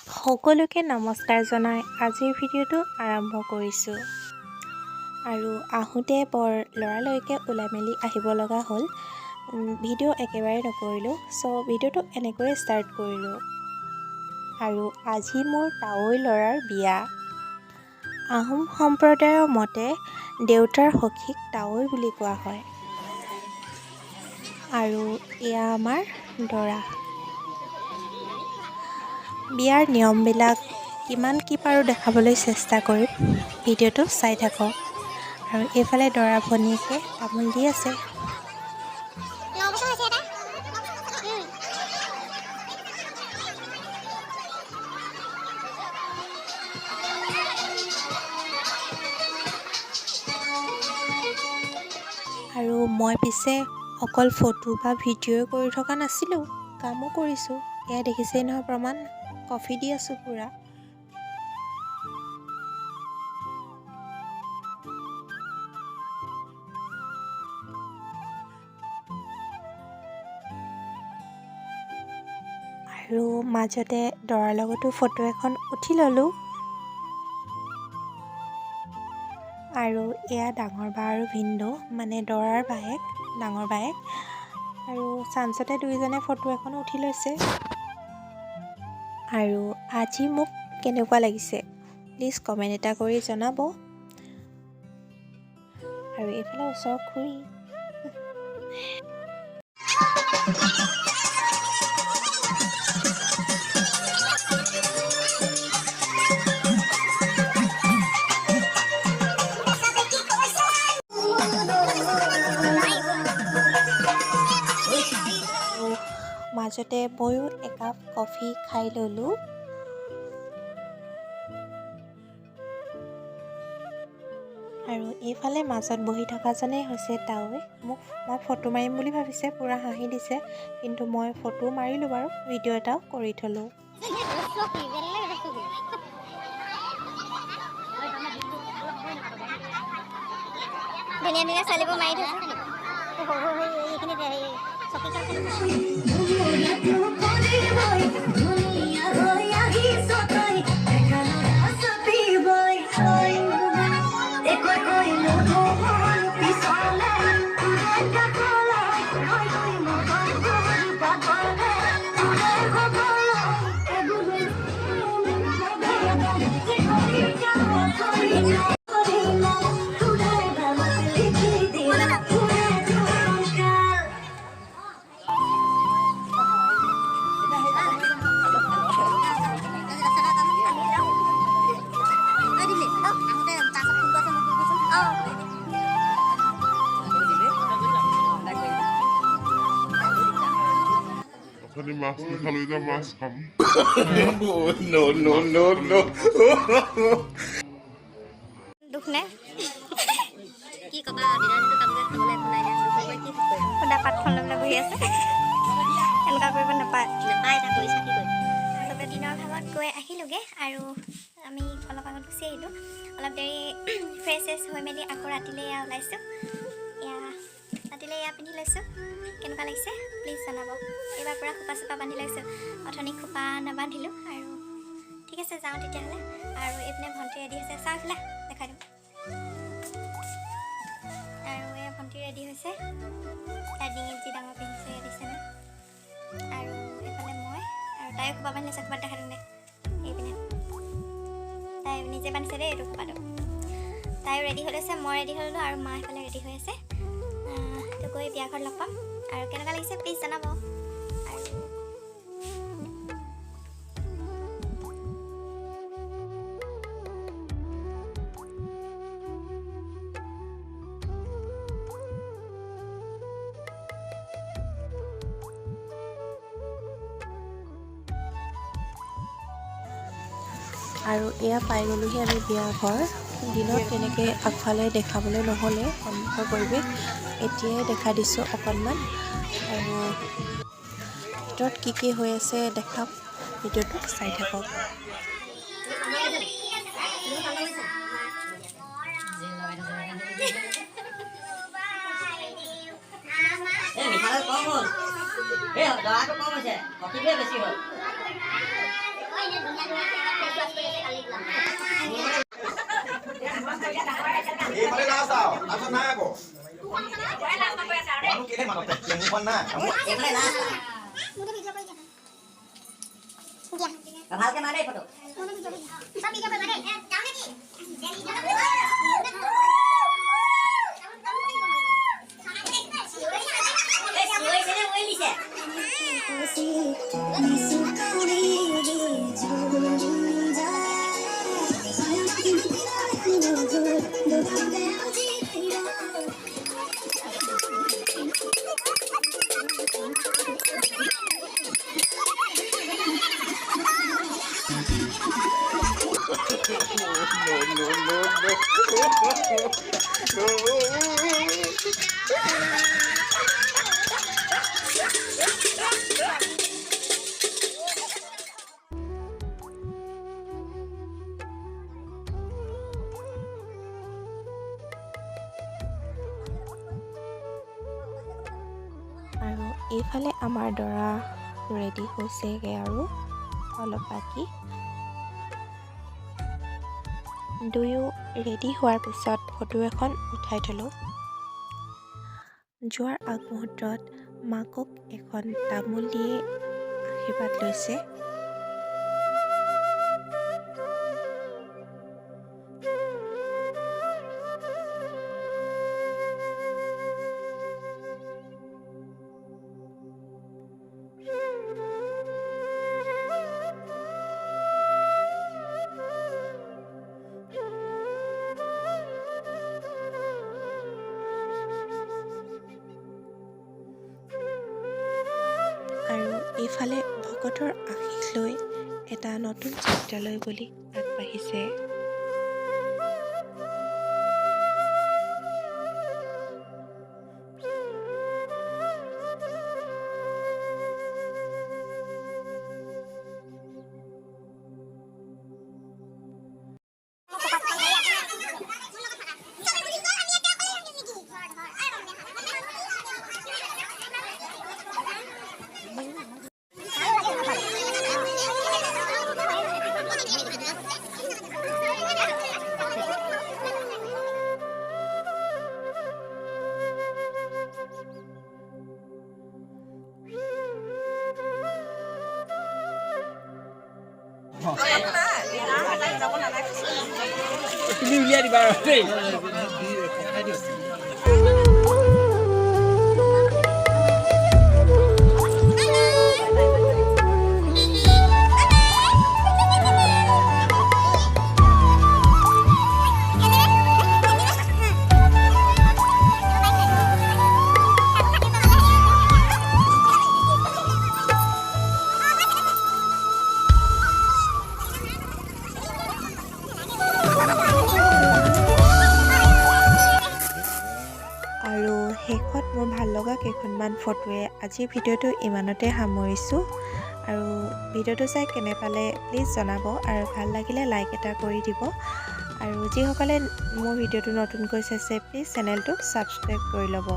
সকলোকে নমস্কাৰ জনাই আজিৰ ভিডিঅ'টো আৰম্ভ কৰিছোঁ। আৰু আহোঁতে বৰ লৰালৰিকৈ ওলাই মেলি আহিব লগা হ'ল। ভিডিঅ' একেবাৰে নকৰিলোঁ, ভিডিঅ'টো এনেকৈয়ে ষ্টাৰ্ট কৰিলোঁ। আৰু আজি মোৰ তাৱৈ ল'ৰাৰ বিয়া। আহোম সম্প্ৰদায়ৰ মতে দেউতাৰ সখীক তাৱৈ বুলি কোৱা হয়। আৰু এয়া আমাৰ দৰা। বিয়াৰ নিয়মবিলাক কিমান কি পাৰোঁ দেখাবলৈ চেষ্টা কৰিম, ভিডিঅ'টো চাই থাকক। আৰু এইফালে দৰা ভনীয়েকে তামোল দি আছে। আৰু মই পিছে অকল ফটো বা ভিডিঅ' কৰি থকা নাছিলোঁ, কামো কৰিছোঁ। এয়া দেখিছেই নহয় প্ৰমাণ, কফি দি আছোঁ পূৰা। আৰু মাজতে দৰাৰ লগতো ফটো এখন উঠি ল'লোঁ। আৰু এয়া ডাঙৰ বা আৰু ভিনদেউ, মানে দৰাৰ বায়েক, ডাঙৰ বায়েক। আৰু চাঞ্চতে দুয়োজনে ফটো এখন উঠি লৈছে। আৰু আজি মোক কেনেকুৱা লাগিছে প্লিজ কমেণ্ট এটা কৰি জনাব। আৰু এইফালে ওচৰৰ খুৰী। মাজতে ময়ো একাপ কফি খাই ল'লোঁ। আৰু এইফালে মাজত বহি থকাজনেই হৈছে তাৱৈ। মই ফটো মাৰিম বুলি ভাবিছে, পূৰা হাঁহি দিছে। কিন্তু মই ফটো মাৰিলোঁ বাৰু, ভিডিঅ' এটাও কৰি থ'লোঁ। ধুনীয়া ধুনীয়া ছোৱালীবোৰ মাৰি থৈছে। মাছ খালো যে মাছ খাম। দুখ নে কি কবা, বিৰিয়ানীটো কামকে খাবলৈ একো নাই দিয়া। কি সুদা পাতখন লৈ পেলাই বহি আছে, এনেকুৱা কৰিব নাপায় এটা কৰিছা কি কৰিম। চবে দিনৰ ভাগত গৈ আহিলোঁগৈ। আৰু আমি অলপ আগত গুচি আহিলোঁ। অলপ দেৰি ফ্ৰেছ হৈ মেলি আকৌ ৰাতিলৈ এয়া ওলাইছোঁ। ৰাতিলৈ এয়া পিন্ধি লৈছোঁ। কেনেকুৱা লাগিছে প্লিজ জনাব। এইবাৰ পূৰা খোপা চোপা বান্ধি লৈছোঁ, অথনি খোপা নাবান্ধিলোঁ। আৰু ঠিক আছে যাওঁ তেতিয়াহ'লে। আৰু এইপিনে ভণ্টি ৰেডি হৈছে, চাওঁ এইফালে দেখাই দিম। আৰু এই ভণ্টি ৰেডি হৈছে, তাই ডিঙিত যি ডাঙৰ পিন্ধিছে দেখিছেনে। আৰু এইফালে মই, আৰু তাইও খোপা বান্ধি লৈছে। খোপাত দেখাই দিম দে, এইপিনে তাই নিজে বান্ধিছে দেই এইটো খোপাটো। তাইও ৰেডি হৈ লৈছে, মই ৰেডি হৈ ল'লোঁ, আৰু মা এইফালে ৰেডি হৈ আছে। তো গৈ বিয়া ঘৰত লগ পাম। আৰু কেনেকুৱা লাগিছে প্লিজ জনাব। আৰু এয়া পাই গ'লোহি আমি বিয়া ঘৰ। দিনত তেনেকৈ আগফালে দেখাবলৈ নহ'লে সন্মুখৰ পৰিৱেশ, এতিয়াই দেখা দিছোঁ অকণমান। আৰু ভিতৰত কি হৈ আছে দেখাম, ভিডিঅ'টো চাই থাকক। মিঠাই কম হ'ল, এই দৰাটো কম হৈছে, কফিটোৱে বেছি হ'ল। এইফালে লাষ্ট আও লাষ্টত নাই আকৌ মানুহ কেলে মানতে মুখন না এইফালে লাষ্ট ভালকে মাৰে ফটো সব ভিডিও কৰিব দে যাও নেকি আৰু এইফালে আমাৰ দৰা ৰেডি হৈছেগৈ আৰু অলপ বাকী দুয়ো ৰেডি হোৱাৰ পিছত ফটো এখন উঠাই থলোঁ। যোৱাৰ আগমুহূৰ্তত মাকক এখন তামোল দিয়ে আশীৰ্বাদ লৈছে। আৰু এইফালে ভকতৰ আশীষ লৈ এটা নতুন চিত্ৰালয় বুলি আগবাঢ়িছে। তুমি উলিয়াই দিবা আৰু দেই শেষত মোৰ ভাল লগা কেইখনমান ফটোৱে আজিৰ ভিডিঅ'টো ইমানতে সামৰিছোঁ। আৰু ভিডিঅ'টো চাই কেনে পালে প্লিজ জনাব, আৰু ভাল লাগিলে লাইক এটা কৰি দিব। আৰু যিসকলে মোৰ ভিডিঅ'টো নতুনকৈ চাইছে প্লিজ চেনেলটো ছাবস্ক্ৰাইব কৰি ল'ব।